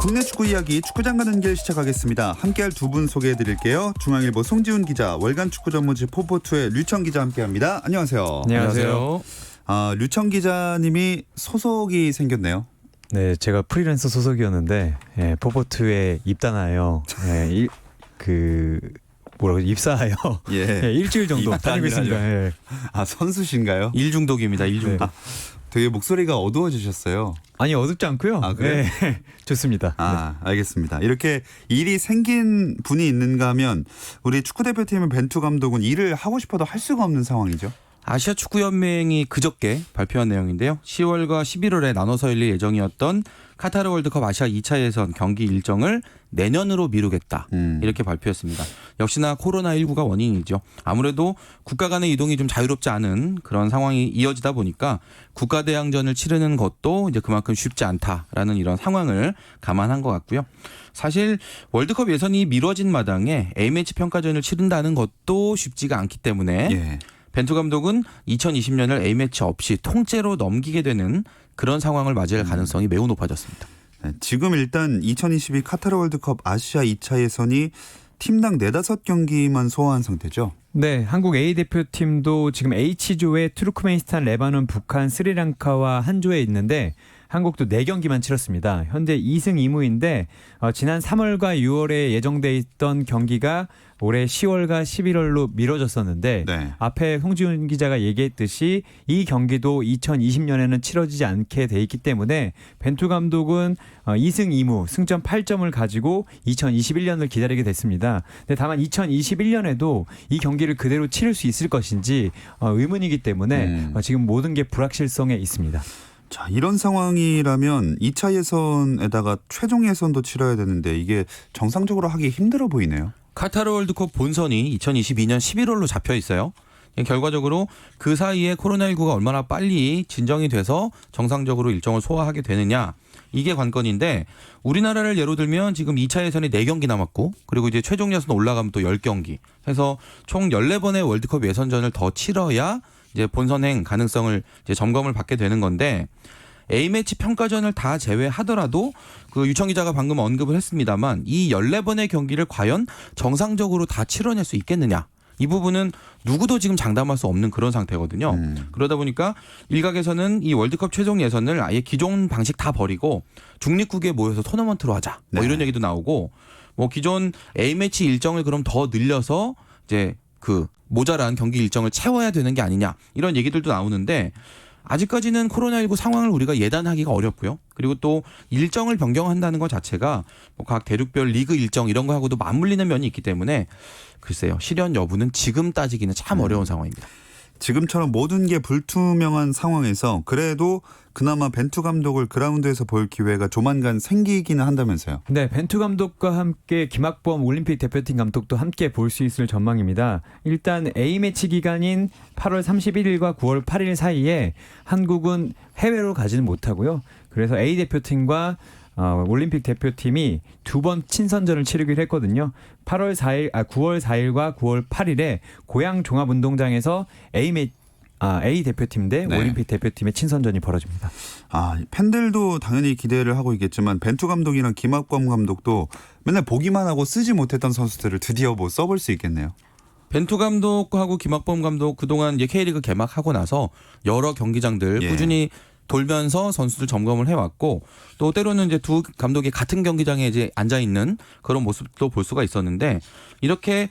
국내 축구 이야기 축구장 가는 길 시작하겠습니다. 함께할 두 분 소개해드릴게요. 중앙일보 송지훈 기자, 월간 축구 전문지 포포투의 류청 기자 함께합니다. 안녕하세요. 안녕하세요. 류청 기자님이 소속이 생겼네요. 네, 제가 프리랜서 소속이었는데 포포투에 입단하여 입사하여 일주일 정도 다니고 있습니다. 선수신가요? 일중독입니다. 일중독. 되게 목소리가 어두워지셨어요. 아니, 어둡지 않고요. 그래요? 네, 좋습니다. 알겠습니다. 이렇게 일이 생긴 분이 있는가 하면 우리 축구대표팀의 벤투 감독은 일을 하고 싶어도 할 수가 없는 상황이죠. 아시아 축구연맹이 그저께 발표한 내용인데요. 10월과 11월에 나눠서 열릴 예정이었던 카타르 월드컵 아시아 2차 예선 경기 일정을 내년으로 미루겠다. 이렇게 발표했습니다. 역시나 코로나19가 원인이죠. 아무래도 국가 간의 이동이 좀 자유롭지 않은 그런 상황이 이어지다 보니까 국가대항전을 치르는 것도 이제 그만큼 쉽지 않다라는 이런 상황을 감안한 것 같고요. 사실 월드컵 예선이 미뤄진 마당에 A매치 평가전을 치른다는 것도 쉽지가 않기 때문에 벤투 감독은 2020년을 A매치 없이 통째로 넘기게 되는 그런 상황을 맞이할 가능성이 매우 높아졌습니다. 지금 일단 2022 카타르 월드컵 아시아 2차 예선이 팀당 4-5경기만 소화한 상태죠. 네, 한국 A대표팀도 지금 H조에 투르크메니스탄, 레바논, 북한, 스리랑카와 한 조에 있는데 한국도 4경기만 치렀습니다. 현재 2승 2무인데 지난 3월과 6월에 예정돼 있던 경기가 올해 10월과 11월로 미뤄졌었는데 앞에 송지훈 기자가 얘기했듯이 이 경기도 2020년에는 치러지지 않게 돼 있기 때문에 벤투 감독은 2승 2무 승점 8점을 가지고 2021년을 기다리게 됐습니다. 근데 다만 2021년에도 이 경기를 그대로 치를 수 있을 것인지 의문이기 때문에 지금 모든 게 불확실성에 있습니다. 자, 이런 상황이라면 2차 예선에다가 최종 예선도 치러야 되는데 이게 정상적으로 하기 힘들어 보이네요. 카타르 월드컵 본선이 2022년 11월로 잡혀 있어요. 결과적으로 그 사이에 코로나19가 얼마나 빨리 진정이 돼서 정상적으로 일정을 소화하게 되느냐, 이게 관건인데 우리나라를 예로 들면 지금 2차 예선이 4경기 남았고 그리고 이제 최종 예선 올라가면 또 10경기 해서 총 14번의 월드컵 예선전을 더 치러야 이제 본선행 가능성을 이제 점검을 받게 되는 건데, A매치 평가전을 다 제외하더라도 그 유청 기자가 방금 언급을 했습니다만 이 14번의 경기를 과연 정상적으로 다 치러낼 수 있겠느냐, 이 부분은 누구도 지금 장담할 수 없는 그런 상태거든요. 그러다 보니까 일각에서는 이 월드컵 최종 예선을 아예 기존 방식 다 버리고 중립국에 모여서 토너먼트로 하자, 이런 얘기도 나오고, 기존 A매치 일정을 그럼 더 늘려서 이제 그 모자란 경기 일정을 채워야 되는 게 아니냐, 이런 얘기들도 나오는데 아직까지는 코로나19 상황을 우리가 예단하기가 어렵고요. 그리고 또 일정을 변경한다는 것 자체가 각 대륙별 리그 일정 이런 거하고도 맞물리는 면이 있기 때문에 글쎄요, 실현 여부는 지금 따지기는 참 어려운 상황입니다. 지금처럼 모든 게 불투명한 상황에서 그래도 그나마 벤투 감독을 그라운드에서 볼 기회가 조만간 생기기는 한다면서요. 네, 벤투 감독과 함께 김학범 올림픽 대표팀 감독도 함께 볼 수 있을 전망입니다. 일단 A매치 기간인 8월 31일과 9월 8일 사이에 한국은 해외로 가지는 못하고요. 그래서 A 대표팀과 올림픽 대표팀이 2번 친선전을 치르기로 했거든요. 9월 4일과 9월 8일에 고양 종합운동장에서 A 대표팀 대 올림픽 대표팀의 친선전이 벌어집니다. 팬들도 당연히 기대를 하고 있겠지만 벤투 감독이랑 김학범 감독도 맨날 보기만 하고 쓰지 못했던 선수들을 드디어 써볼 수 있겠네요. 벤투 감독하고 김학범 감독 그동안 K리그 개막하고 나서 여러 경기장들 꾸준히 돌면서 선수들 점검을 해왔고, 또 때로는 이제 두 감독이 같은 경기장에 이제 앉아 있는 그런 모습도 볼 수가 있었는데, 이렇게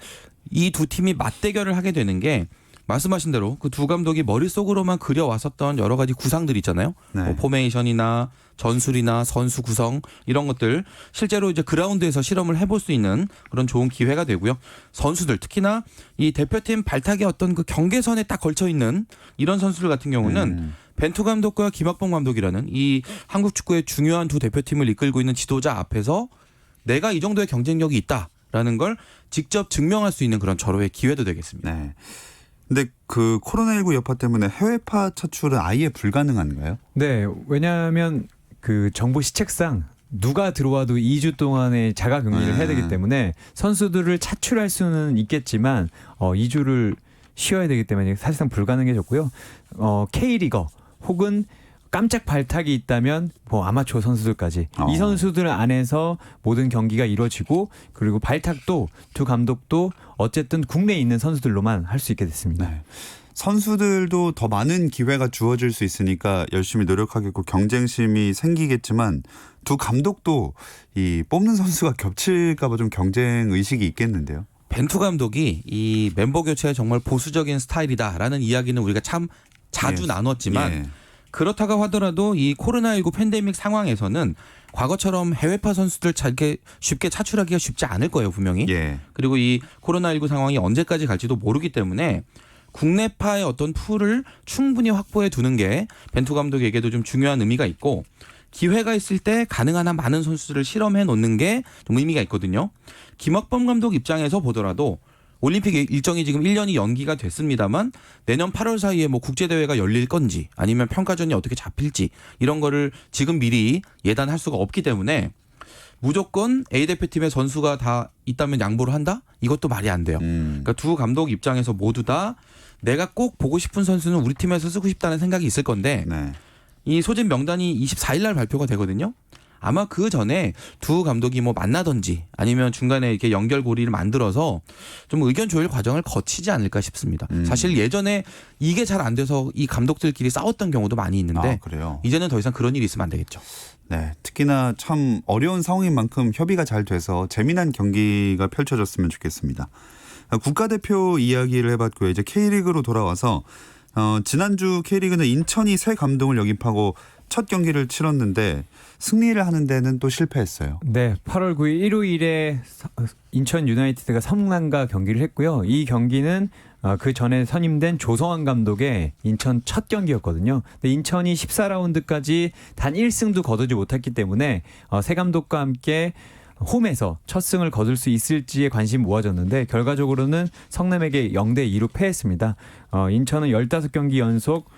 이 두 팀이 맞대결을 하게 되는 게 말씀하신 대로 그 두 감독이 머릿속으로만 그려왔었던 여러 가지 구상들 있잖아요. 포메이션이나 전술이나 선수 구성 이런 것들 실제로 이제 그라운드에서 실험을 해볼 수 있는 그런 좋은 기회가 되고요. 선수들 특히나 이 대표팀 발탁의 어떤 그 경계선에 딱 걸쳐 있는 이런 선수들 같은 경우는 벤투 감독과 김학범 감독이라는 이 한국 축구의 중요한 두 대표팀을 이끌고 있는 지도자 앞에서 내가 이 정도의 경쟁력이 있다라는 걸 직접 증명할 수 있는 그런 절호의 기회도 되겠습니다. 근데 그 코로나19 여파 때문에 해외파 차출은 아예 불가능한가요? 네, 왜냐하면 그 정부 시책상 누가 들어와도 2주 동안의 자가 격리를 해야 되기 때문에 선수들을 차출할 수는 있겠지만 2주를 쉬어야 되기 때문에 사실상 불가능해졌고요. K리거 혹은 깜짝 발탁이 있다면 뭐 아마추어 선수들까지 이 선수들 안에서 모든 경기가 이루어지고 그리고 발탁도 두 감독도 어쨌든 국내에 있는 선수들로만 할 수 있게 됐습니다. 네. 선수들도 더 많은 기회가 주어질 수 있으니까 열심히 노력하겠고 경쟁심이 생기겠지만 두 감독도 이 뽑는 선수가 겹칠까 봐 좀 경쟁 의식이 있겠는데요. 벤투 감독이 이 멤버 교체에 정말 보수적인 스타일이다라는 이야기는 우리가 참 자주 예. 나눴지만 예. 그렇다고 하더라도 이 코로나19 팬데믹 상황에서는 과거처럼 해외파 선수들 쉽게 차출하기가 쉽지 않을 거예요, 분명히. 예. 그리고 이 코로나19 상황이 언제까지 갈지도 모르기 때문에 국내파의 어떤 풀을 충분히 확보해 두는 게 벤투 감독에게도 좀 중요한 의미가 있고 기회가 있을 때 가능한 한 많은 선수들을 실험해 놓는 게 좀 의미가 있거든요. 김학범 감독 입장에서 보더라도 올림픽 일정이 지금 1년이 연기가 됐습니다만 내년 8월 사이에 뭐 국제대회가 열릴 건지 아니면 평가전이 어떻게 잡힐지 이런 거를 지금 미리 예단할 수가 없기 때문에 무조건 A대표팀의 선수가 다 있다면 양보를 한다? 이것도 말이 안 돼요. 그러니까 두 감독 입장에서 모두 다 내가 꼭 보고 싶은 선수는 우리 팀에서 쓰고 싶다는 생각이 있을 건데 네. 이 소집 명단이 24일 날 발표가 되거든요. 아마 그 전에 두 감독이 뭐 만나든지 아니면 중간에 이렇게 연결고리를 만들어서 좀 의견 조율 과정을 거치지 않을까 싶습니다. 사실 예전에 이게 잘 안 돼서 이 감독들끼리 싸웠던 경우도 많이 있는데 그래요. 이제는 더 이상 그런 일이 있으면 안 되겠죠. 네, 특히나 참 어려운 상황인 만큼 협의가 잘 돼서 재미난 경기가 펼쳐졌으면 좋겠습니다. 국가대표 이야기를 해봤고요. 이제 K리그로 돌아와서 지난주 K리그는 인천이 새 감독을 영입하고 첫 경기를 치렀는데 승리를 하는 데는 또 실패했어요. 네, 8월 9일 일요일에 인천 유나이티드가 성남과 경기를 했고요. 이 경기는 그 전에 선임된 조성환 감독의 인천 첫 경기였거든요. 근데 인천이 14라운드까지 단 1승도 거두지 못했기 때문에 새 감독과 함께 홈에서 첫 승을 거둘 수 있을지에 관심이 모아졌는데 결과적으로는 성남에게 0대2로 패했습니다. 인천은 15경기 연속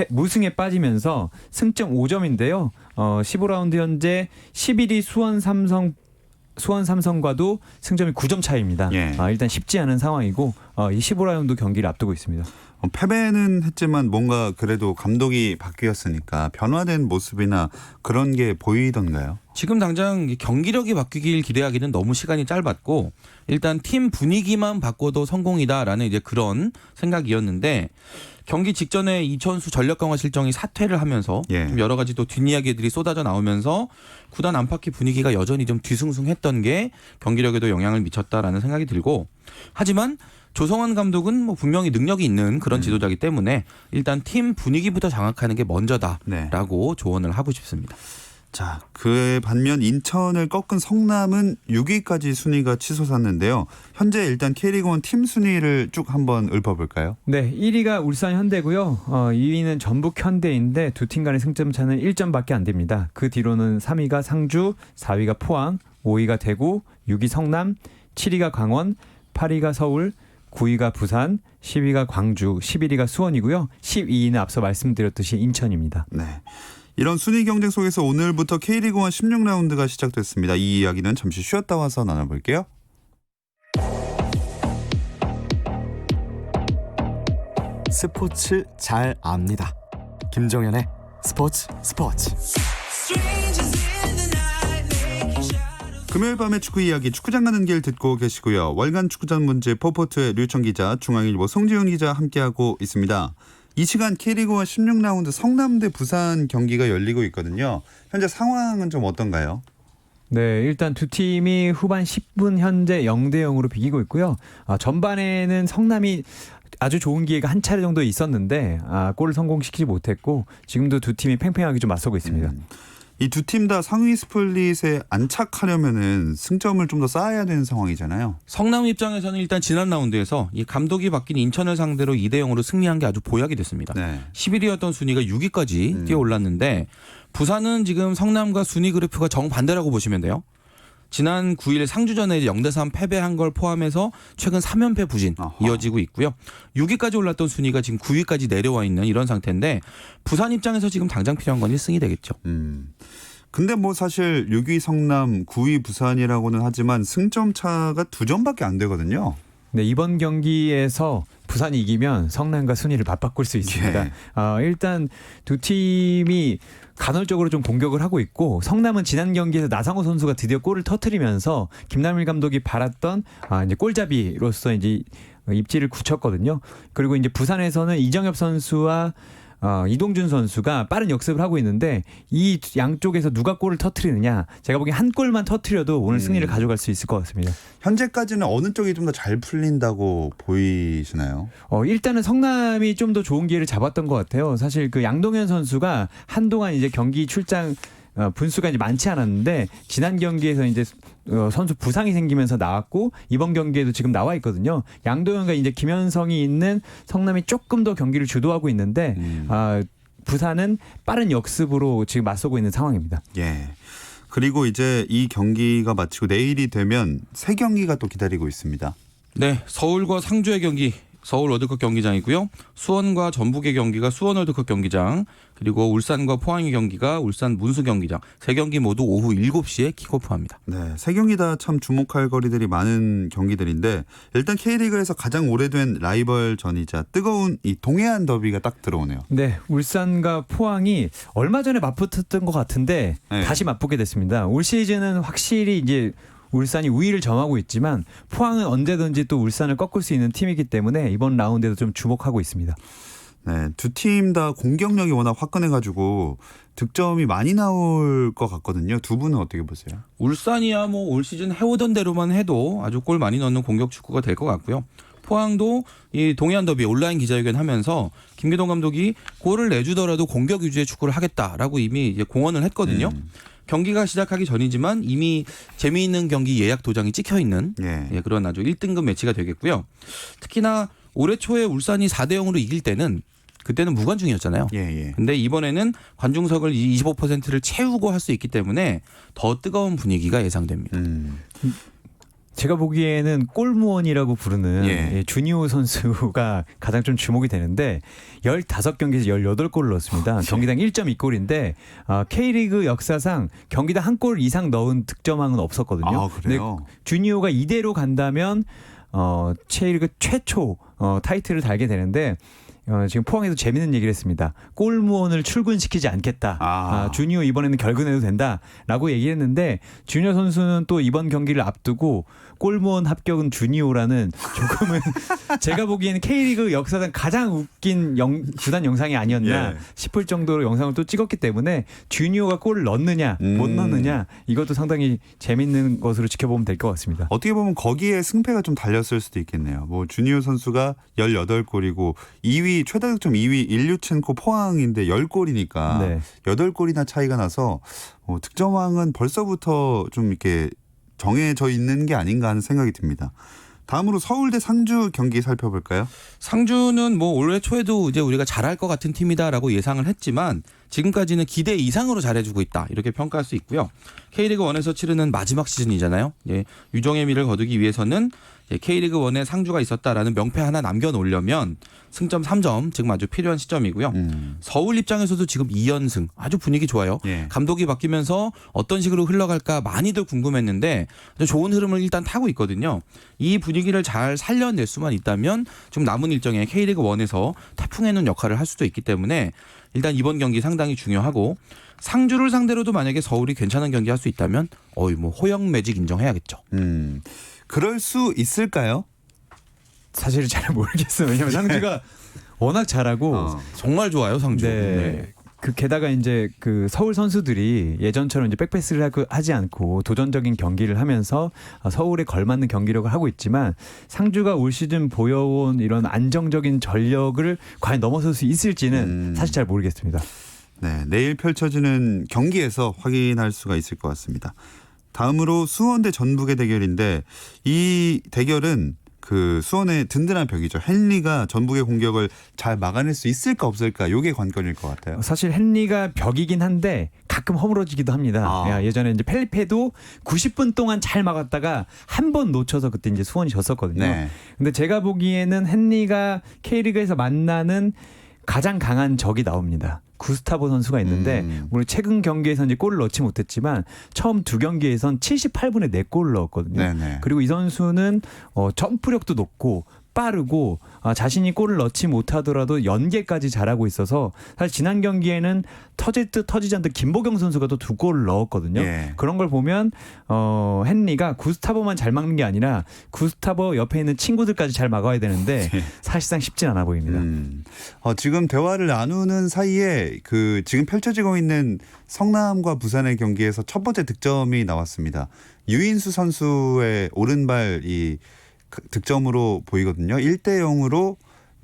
무승에 빠지면서 승점 5점인데요. 15라운드 현재 11위 수원 삼성과도 승점이 9점 차이입니다. 예. 일단 쉽지 않은 상황이고 이 15라운드 경기를 앞두고 있습니다. 패배는 했지만 뭔가 그래도 감독이 바뀌었으니까 변화된 모습이나 그런 게 보이던가요? 지금 당장 경기력이 바뀌길 기대하기는 너무 시간이 짧았고 일단 팀 분위기만 바꿔도 성공이다라는 이제 그런 생각이었는데 경기 직전에 이천수 전력 강화 실정이 사퇴를 하면서 예. 좀 여러 가지 또 뒷이야기들이 쏟아져 나오면서 구단 안팎의 분위기가 여전히 좀 뒤숭숭했던 게 경기력에도 영향을 미쳤다라는 생각이 들고 하지만 조성환 감독은 뭐 분명히 능력이 있는 그런 지도자이기 때문에 일단 팀 분위기부터 장악하는 게 먼저다라고 조언을 하고 싶습니다. 자, 그에 반면 인천을 꺾은 성남은 6위까지 순위가 치솟았는데요. 현재 일단 K리그1 팀 순위를 쭉 한번 읊어볼까요? 네, 1위가 울산 현대고요. 2위는 전북 현대인데 두 팀 간의 승점 차는 1점밖에 안 됩니다. 그 뒤로는 3위가 상주, 4위가 포항, 5위가 대구, 6위 성남, 7위가 강원, 8위가 서울, 9위가 부산, 10위가 광주, 11위가 수원이고요. 12위는 앞서 말씀드렸듯이 인천입니다. 네. 이런 순위 경쟁 속에서 오늘부터 K리그1 16라운드가 시작됐습니다. 이 이야기는 잠시 쉬었다 와서 나눠볼게요. 스포츠 잘 압니다. 김정현의 스포츠. 금요일 밤의 축구 이야기 축구장 가는 길 듣고 계시고요. 월간 축구 전문지 포포트의 류청 기자, 중앙일보 송지훈 기자 함께하고 있습니다. 이 시간 K리그1 16라운드 성남 대 부산 경기가 열리고 있거든요. 현재 상황은 좀 어떤가요? 네, 일단 두 팀이 후반 10분 현재 0대0으로 비기고 있고요. 전반에는 성남이 아주 좋은 기회가 한 차례 정도 있었는데 골을 성공시키지 못했고 지금도 두 팀이 팽팽하게 좀 맞서고 있습니다. 이 두 팀 다 상위 스플릿에 안착하려면은 승점을 좀 더 쌓아야 되는 상황이잖아요. 성남 입장에서는 일단 지난 라운드에서 이 감독이 바뀐 인천을 상대로 2대0으로 승리한 게 아주 보약이 됐습니다. 네. 11위였던 순위가 6위까지 뛰어올랐는데 부산은 지금 성남과 순위 그래프가 정반대라고 보시면 돼요. 지난 9일 상주전에 0대3 패배한 걸 포함해서 최근 3연패 부진 이어지고 있고요. 6위까지 올랐던 순위가 지금 9위까지 내려와 있는 이런 상태인데 부산 입장에서 지금 당장 필요한 건 1승이 되겠죠. 근데 뭐 사실 6위 성남, 9위 부산이라고는 하지만 승점 차가 2점밖에 안 되거든요. 네, 이번 경기에서 부산이 이기면 성남과 순위를 맞바꿀 수 있습니다. 예. 일단 두 팀이 간헐적으로 좀 공격을 하고 있고 성남은 지난 경기에서 나상호 선수가 드디어 골을 터뜨리면서 김남일 감독이 바랐던 이제 골잡이로서 이제 입지를 굳혔거든요. 그리고 이제 부산에서는 이정엽 선수와 이동준 선수가 빠른 역습을 하고 있는데 이 양쪽에서 누가 골을 터뜨리느냐, 제가 보기엔 한 골만 터뜨려도 오늘 승리를 가져갈 수 있을 것 같습니다. 현재까지는 어느 쪽이 좀 더 잘 풀린다고 보이시나요? 일단은 성남이 좀 더 좋은 기회를 잡았던 것 같아요. 사실 그 양동현 선수가 한동안 이제 경기 출장 분수가 이제 많지 않았는데 지난 경기에서 이제 선수 부상이 생기면서 나왔고 이번 경기에도 지금 나와 있거든요. 양도현과 이제 김현성이 있는 성남이 조금 더 경기를 주도하고 있는데 부산은 빠른 역습으로 지금 맞서고 있는 상황입니다. 예. 그리고 이제 이 경기가 마치고 내일이 되면 세 경기가 또 기다리고 있습니다. 네, 서울과 상주의 경기 서울 월드컵 경기장이고요. 수원과 전북의 경기가 수원 월드컵 경기장, 그리고 울산과 포항의 경기가 울산 문수 경기장. 세 경기 모두 오후 7시에 킥오프합니다. 네, 세 경기 다 참 주목할 거리들이 많은 경기들인데 일단 K리그에서 가장 오래된 라이벌전이자 뜨거운 이 동해안 더비가 딱 들어오네요. 네, 울산과 포항이 얼마 전에 맞붙었던 것 같은데 네. 다시 맞붙게 됐습니다. 올 시즌은 확실히 이제 울산이 우위를 점하고 있지만 포항은 언제든지 또 울산을 꺾을 수 있는 팀이기 때문에 이번 라운드에도 좀 주목하고 있습니다. 네, 두 팀 다 공격력이 워낙 화끈해가지고 득점이 많이 나올 것 같거든요. 두 분은 어떻게 보세요? 울산이야 뭐 올 시즌 해오던 대로만 해도 아주 골 많이 넣는 공격 축구가 될 것 같고요. 포항도 이 동해안 더비 온라인 기자회견 하면서 김기동 감독이 골을 내주더라도 공격 위주의 축구를 하겠다라고 이미 이제 공언을 했거든요. 경기가 시작하기 전이지만 이미 재미있는 경기 예약 도장이 찍혀 있는 그런 아주 1등급 매치가 되겠고요. 특히나 올해 초에 울산이 4대0으로 이길 때는 그때는 무관중이었잖아요. 근데 이번에는 관중석을 25%를 채우고 할 수 있기 때문에 더 뜨거운 분위기가 예상됩니다. 제가 보기에는 골무원이라고 부르는 예. 주니오 선수가 가장 좀 주목이 되는데 15경기에서 18골을 넣었습니다. 경기당 1.2골인데 K리그 역사상 경기당 한 골 이상 넣은 득점왕은 없었거든요. 아, 그래요? 근데 주니오가 이대로 간다면 K리그 최초 타이틀을 달게 되는데 지금 포항에서 재밌는 얘기를 했습니다. 골무원을 출근시키지 않겠다. 주니오 이번에는 결근해도 된다라고 얘기를 했는데 주니오 선수는 또 이번 경기를 앞두고 골무원 합격은 주니오라는 조금은 제가 보기에는 K리그 역사상 가장 웃긴 구단 영상이 아니었나 싶을 정도로 영상을 또 찍었기 때문에 주니오가 골을 넣느냐 못 넣느냐 이것도 상당히 재밌는 것으로 지켜보면 될 것 같습니다. 어떻게 보면 거기에 승패가 좀 달렸을 수도 있겠네요. 뭐 주니오 선수가 18골이고 2위 최다 득점 2위 일류첸코 포항인데 10골이니까 네. 8골이나 차이가 나서 득점왕은 벌써부터 좀 이렇게 정해져 있는 게 아닌가 하는 생각이 듭니다. 다음으로 서울대 상주 경기 살펴볼까요? 상주는 뭐 올해 초에도 이제 우리가 잘할 것 같은 팀이다라고 예상을 했지만 지금까지는 기대 이상으로 잘해주고 있다 이렇게 평가할 수 있고요. K리그 1에서 치르는 마지막 시즌이잖아요. 유종의 미를 거두기 위해서는 K리그 1에 상주가 있었다라는 명패 하나 남겨놓으려면 승점 3점 지금 아주 필요한 시점이고요. 서울 입장에서도 지금 2연승 아주 분위기 좋아요. 감독이 바뀌면서 어떤 식으로 흘러갈까 많이들 궁금했는데 아주 좋은 흐름을 일단 타고 있거든요. 이 분위기를 잘 살려낼 수만 있다면 좀 남은 일정에 K리그 1에서 태풍의 눈 역할을 할 수도 있기 때문에 일단 이번 경기 상당히 중요하고 상주를 상대로도 만약에 서울이 괜찮은 경기 할 수 있다면 뭐 호영 매직 인정해야겠죠. 그럴 수 있을까요? 사실 잘 모르겠어요. 왜냐하면 상주가 워낙 잘하고 정말 좋아요 상주. 네. 게다가 이제 그 서울 선수들이 예전처럼 이제 백패스를 하지 않고 도전적인 경기를 하면서 서울에 걸맞는 경기력을 하고 있지만 상주가 올 시즌 보여온 이런 안정적인 전력을 과연 넘어설 수 있을지는 사실 잘 모르겠습니다. 네, 내일 펼쳐지는 경기에서 확인할 수가 있을 것 같습니다. 다음으로 수원대 전북의 대결인데 이 대결은 그 수원의 든든한 벽이죠. 헨리가 전북의 공격을 잘 막아낼 수 있을까 없을까 이게 관건일 것 같아요. 사실 헨리가 벽이긴 한데 가끔 허물어지기도 합니다. 예전에 이제 펠리페도 90분 동안 잘 막았다가 한 번 놓쳐서 그때 이제 수원이 졌었거든요. 근데 제가 보기에는 헨리가 K리그에서 만나는 가장 강한 적이 나옵니다. 구스타보 선수가 있는데 물론 최근 경기에서 이제 골을 넣지 못했지만 처음 두 경기에선 78분에 4골을 넣었거든요. 네네. 그리고 이 선수는 점프력도 높고 빠르고 자신이 골을 넣지 못하더라도 연계까지 잘하고 있어서 사실 지난 경기에는 터질 듯 터지지 않듯 김보경 선수가 또 2골을 넣었거든요. 예. 그런 걸 보면 헨리가 구스타보만 잘 막는 게 아니라 구스타보 옆에 있는 친구들까지 잘 막아야 되는데 사실상 쉽진 않아 보입니다. 지금 대화를 나누는 사이에 그 지금 펼쳐지고 있는 성남과 부산의 경기에서 첫 번째 득점이 나왔습니다. 유인수 선수의 오른발 이 득점으로 보이거든요. 1대0으로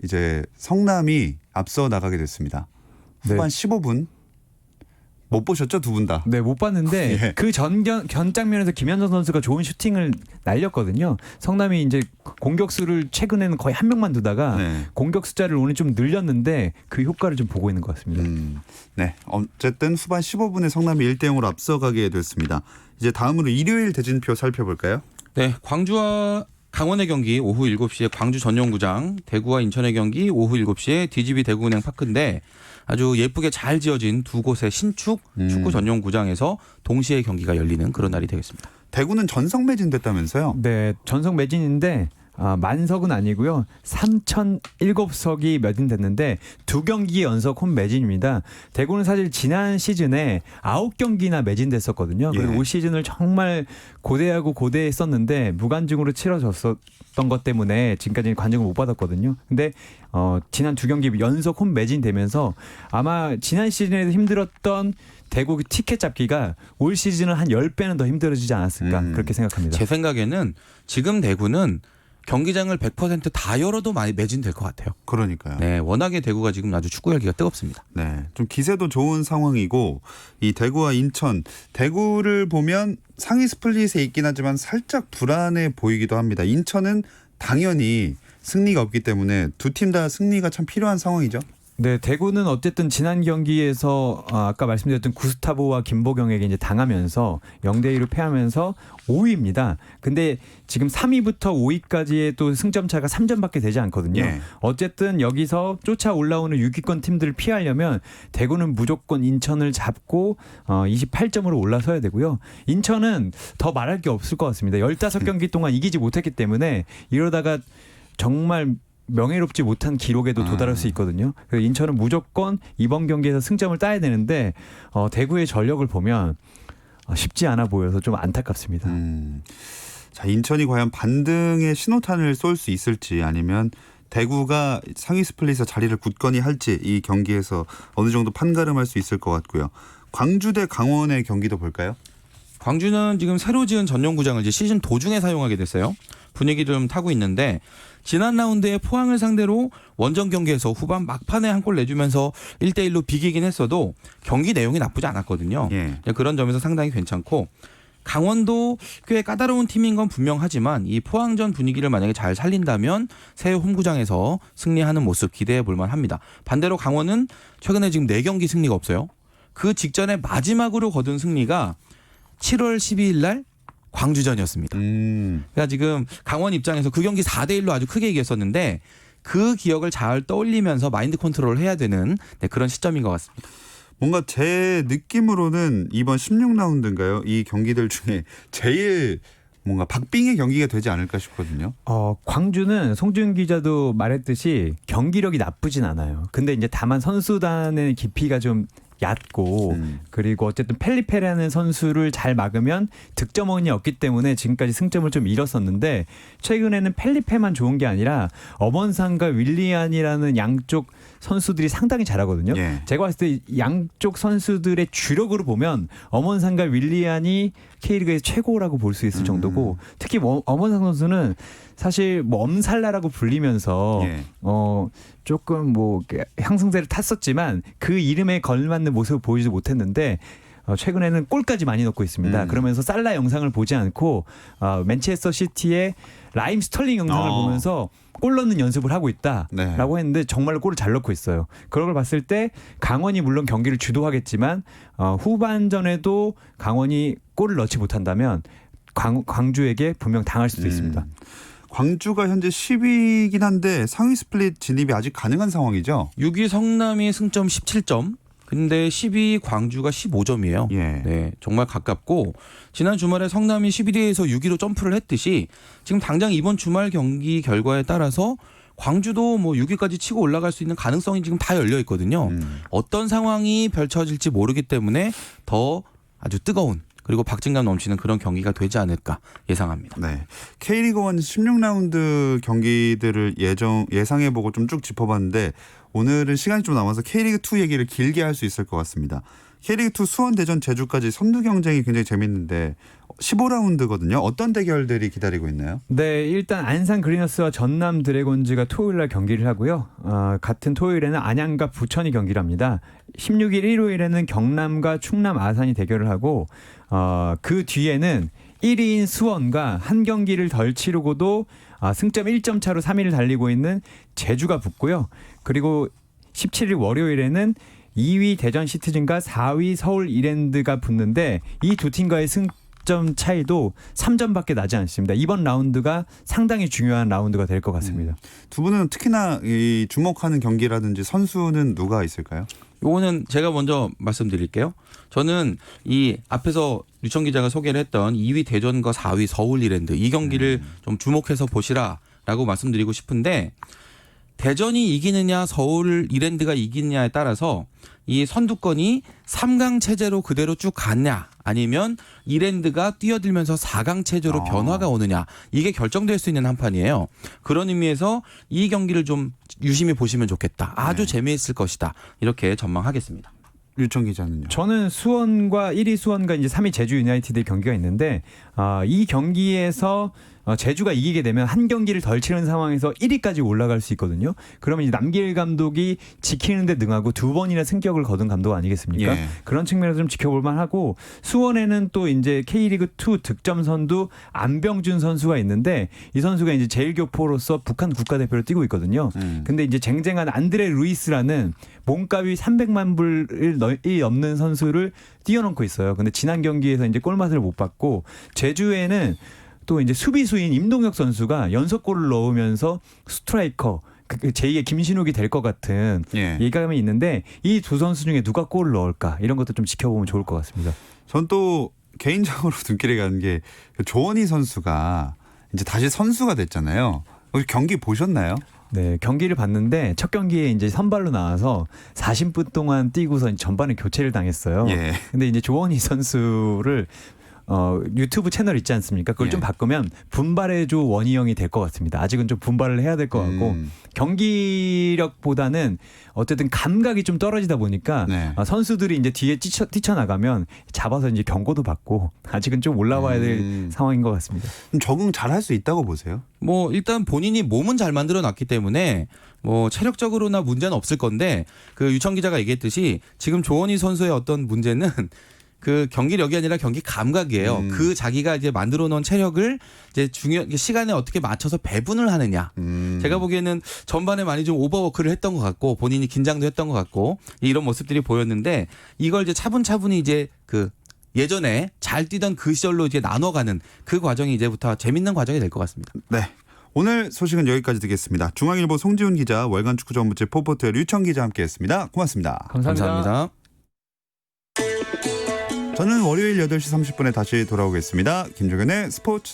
이제 성남이 앞서 나가게 됐습니다. 후반 15분 못 보셨죠, 두 분 다? 네, 못 봤는데 예. 그 견 장면에서 김현정 선수가 좋은 슈팅을 날렸거든요. 성남이 이제 공격수를 최근에는 거의 한 명만 두다가 네. 공격 숫자를 오늘 좀 늘렸는데 그 효과를 좀 보고 있는 것 같습니다. 네, 어쨌든 후반 15분에 성남이 1대0으로 앞서가게 됐습니다. 이제 다음으로 일요일 대진표 살펴볼까요? 네, 광주와 강원의 경기 오후 7시에 광주 전용구장, 대구와 인천의 경기 오후 7시에 DGB 대구은행 파크인데 아주 예쁘게 잘 지어진 두 곳의 신축 축구 전용구장에서 동시에 경기가 열리는 그런 날이 되겠습니다. 대구는 전성 매진됐다면서요? 네, 전성 매진인데 만석은 아니고요. 3,007석이 매진됐는데 2경기 연속 홈 매진입니다. 대구는 사실 지난 시즌에 9경기나 매진됐었거든요. 그리고 예. 올 시즌을 정말 고대하고 고대했었는데 무관중으로 치러졌었던 것 때문에 지금까지 관중을 못 받았거든요. 근데 지난 2경기 연속 홈 매진되면서 아마 지난 시즌에도 힘들었던 대구 티켓 잡기가 올 시즌은 한 10배는 더 힘들어지지 않았을까 그렇게 생각합니다. 제 생각에는 지금 대구는 경기장을 100% 다 열어도 많이 매진될 것 같아요. 그러니까요. 네, 워낙에 대구가 지금 아주 축구 열기가 뜨겁습니다. 네, 좀 기세도 좋은 상황이고 이 대구와 인천, 대구를 보면 상위 스플릿에 있긴 하지만 살짝 불안해 보이기도 합니다. 인천은 당연히 승리가 없기 때문에 두 팀 다 승리가 참 필요한 상황이죠. 네, 대구는 어쨌든 지난 경기에서 아까 말씀드렸던 구스타보와 김보경에게 이제 당하면서 0대2로 패하면서 5위입니다. 근데 지금 3위부터 5위까지의 또 승점 차가 3점밖에 되지 않거든요. 예. 어쨌든 여기서 쫓아 올라오는 6위권 팀들을 피하려면 대구는 무조건 인천을 잡고 28점으로 올라서야 되고요. 인천은 더 말할 게 없을 것 같습니다. 15경기 동안 이기지 못했기 때문에 이러다가 정말 명예롭지 못한 기록에도 도달할 수 있거든요. 그래서 인천은 무조건 이번 경기에서 승점을 따야 되는데 대구의 전력을 보면 쉽지 않아 보여서 좀 안타깝습니다. 자, 인천이 과연 반등의 신호탄을 쏠 수 있을지 아니면 대구가 상위 스플릿에서 자리를 굳건히 할지 이 경기에서 어느 정도 판가름할 수 있을 것 같고요. 광주 대 강원의 경기도 볼까요? 광주는 지금 새로 지은 전용구장을 이제 시즌 도중에 사용하게 됐어요. 분위기를 좀 타고 있는데 지난 라운드에 포항을 상대로 원정 경기에서 후반 막판에 한 골 내주면서 1대1로 비기긴 했어도 경기 내용이 나쁘지 않았거든요. 예. 그런 점에서 상당히 괜찮고 강원도 꽤 까다로운 팀인 건 분명하지만 이 포항전 분위기를 만약에 잘 살린다면 새 홈구장에서 승리하는 모습 기대해 볼 만합니다. 반대로 강원은 최근에 지금 4경기 승리가 없어요. 그 직전에 마지막으로 거둔 승리가 7월 12일 날 광주전이었습니다. 그러니까 지금 강원 입장에서 그 경기 4대1로 아주 크게 이겼었는데 그 기억을 잘 떠올리면서 마인드 컨트롤을 해야 되는 그런 시점인 것 같습니다. 뭔가 제 느낌으로는 이번 16라운드인가요? 이 경기들 중에 제일 뭔가 박빙의 경기가 되지 않을까 싶거든요. 광주는 송준 기자도 말했듯이 경기력이 나쁘진 않아요. 근데 이제 다만 선수단의 깊이가 좀 얕고 그리고 어쨌든 펠리페라는 선수를 잘 막으면 득점원이 없기 때문에 지금까지 승점을 좀 잃었었는데 최근에는 펠리페만 좋은 게 아니라 엄원상과 윌리안이라는 양쪽 선수들이 상당히 잘하거든요. 예. 제가 봤을 때 양쪽 선수들의 주력으로 보면 엄원상과 윌리안이 K리그의 최고라고 볼 수 있을 정도고 특히 엄원상 선수는 사실 뭐 엄살라라고 불리면서 예. 조금 뭐 향승세를 탔었지만 그 이름에 걸맞는 모습을 보이지 못했는데 최근에는 골까지 많이 넣고 있습니다. 그러면서 살라 영상을 보지 않고 맨체스터 시티의 라임 스털링 영상을 보면서 골 넣는 연습을 하고 있다라고 했는데 정말로 골을 잘 넣고 있어요. 그런 걸 봤을 때 강원이 물론 경기를 주도하겠지만 후반전에도 강원이 골을 넣지 못한다면 광주에게 분명 당할 수도 있습니다. 광주가 현재 10위이긴 한데 상위 스플릿 진입이 아직 가능한 상황이죠. 6위 성남이 승점 17점. 근데 10위 광주가 15점이에요. 예. 네, 정말 가깝고 지난 주말에 성남이 11위에서 6위로 점프를 했듯이 지금 당장 이번 주말 경기 결과에 따라서 광주도 뭐 6위까지 치고 올라갈 수 있는 가능성이 지금 다 열려 있거든요. 어떤 상황이 펼쳐질지 모르기 때문에 더 아주 뜨거운 그리고 박진감 넘치는 그런 경기가 되지 않을까 예상합니다. 네. K리그 1 16라운드 경기들을 예상해보고 좀 쭉 짚어봤는데 오늘은 시간이 좀 남아서 K리그 2 얘기를 길게 할 수 있을 것 같습니다. K리그 2 수원, 대전, 제주까지 선두 경쟁이 굉장히 재밌는데 15라운드거든요. 어떤 대결들이 기다리고 있나요? 네, 일단 안산 그리너스와 전남 드래곤즈가 토요일 날 경기를 하고요. 같은 토요일에는 안양과 부천이 경기를 합니다. 16일 일요일에는 경남과 충남 아산이 대결을 하고 그 뒤에는 1위인 수원과 한 경기를 덜 치르고도 승점 1점 차로 3위를 달리고 있는 제주가 붙고요. 그리고 17일 월요일에는 2위 대전 시티즌과 4위 서울 이랜드가 붙는데 이 두 팀과의 승점 차이도 3점밖에 나지 않습니다. 이번 라운드가 상당히 중요한 라운드가 될 것 같습니다. 두 분은 특히나 이 주목하는 경기라든지 선수는 누가 있을까요? 요거는 제가 먼저 말씀드릴게요. 저는 이 앞에서 류청 기자가 소개를 했던 2위 대전과 4위 서울 이랜드 이 경기를 좀 주목해서 보시라라고 말씀드리고 싶은데 대전이 이기느냐 서울 이랜드가 이기느냐에 따라서 이 선두권이 3강 체제로 그대로 쭉 갔냐 아니면 이랜드가 뛰어들면서 4강 체제로 변화가 오느냐 이게 결정될 수 있는 한판이에요. 그런 의미에서 이 경기를 좀 유심히 보시면 좋겠다. 아주 재미있을 것이다. 이렇게 전망하겠습니다. 류청 기자는요? 저는 수원과 1위 수원과 이제 3위 제주 유나이티드의 경기가 있는데 이 경기에서 제주가 이기게 되면 한 경기를 덜 치는 상황에서 1위까지 올라갈 수 있거든요. 그러면 이제 남길 감독이 지키는 데 능하고 두 번이나 승격을 거둔 감독 아니겠습니까? 예. 그런 측면에서 좀 지켜볼 만하고 수원에는 또 이제 K리그 2 득점 선두 안병준 선수가 있는데 이 선수가 이제 제일교포로서 북한 국가대표를 뛰고 있거든요. 근데 이제 쟁쟁한 안드레 루이스라는 몸값이 300만 불을 넘는 선수를 뛰어넘고 있어요. 근데 지난 경기에서 이제 골맛을 못 봤고 제주에는 또 이제 수비수인 임동혁 선수가 연속골을 넣으면서 스트라이커 제2의 김신욱이 될 것 같은 예. 예감이 있는데 이 두 선수 중에 누가 골을 넣을까 이런 것도 좀 지켜보면 좋을 것 같습니다. 전 또 개인적으로 눈길이 가는 게 조원희 선수가 이제 다시 선수가 됐잖아요. 혹시 경기 보셨나요? 네, 경기를 봤는데 첫 경기에 이제 선발로 나와서 40분 동안 뛰고서 전반에 교체를 당했어요. 예. 근데 이제 조원희 선수를 유튜브 채널 있지 않습니까? 그걸 예. 좀 바꾸면 분발해줘 원희 형이 될 것 같습니다. 아직은 좀 분발을 해야 될 것 같고 경기력보다는 어쨌든 감각이 좀 떨어지다 보니까 네. 선수들이 이제 뒤에 뛰쳐나가면 잡아서 이제 경고도 받고 아직은 좀 올라와야 될 상황인 것 같습니다. 좀 적응 잘 할 수 있다고 보세요? 뭐 일단 본인이 몸은 잘 만들어 놨기 때문에 뭐 체력적으로나 문제는 없을 건데 그 유청 기자가 얘기했듯이 지금 조원희 선수의 어떤 문제는 그 경기력이 아니라 경기 감각이에요. 그 자기가 이제 만들어 놓은 체력을 이제 시간에 어떻게 맞춰서 배분을 하느냐. 제가 보기에는 전반에 많이 좀 오버워크를 했던 것 같고 본인이 긴장도 했던 것 같고 이런 모습들이 보였는데 이걸 이제 차분차분히 이제 그 예전에 잘 뛰던 그 시절로 이제 나눠가는 그 과정이 이제부터 재밌는 과정이 될 것 같습니다. 네. 오늘 소식은 여기까지 듣겠습니다. 중앙일보 송지훈 기자, 월간 축구 전문지 포포트의 류청 기자 함께했습니다. 고맙습니다. 감사합니다. 저는 월요일 8시 30분에 다시 돌아오겠습니다. 김종현의 스포츠.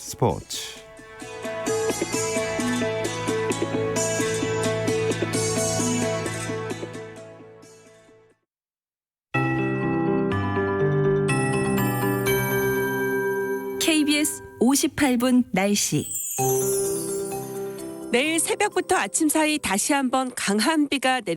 KBS 58분 날씨. 내일 새벽부터 아침 사이 다시 한번 강한 비가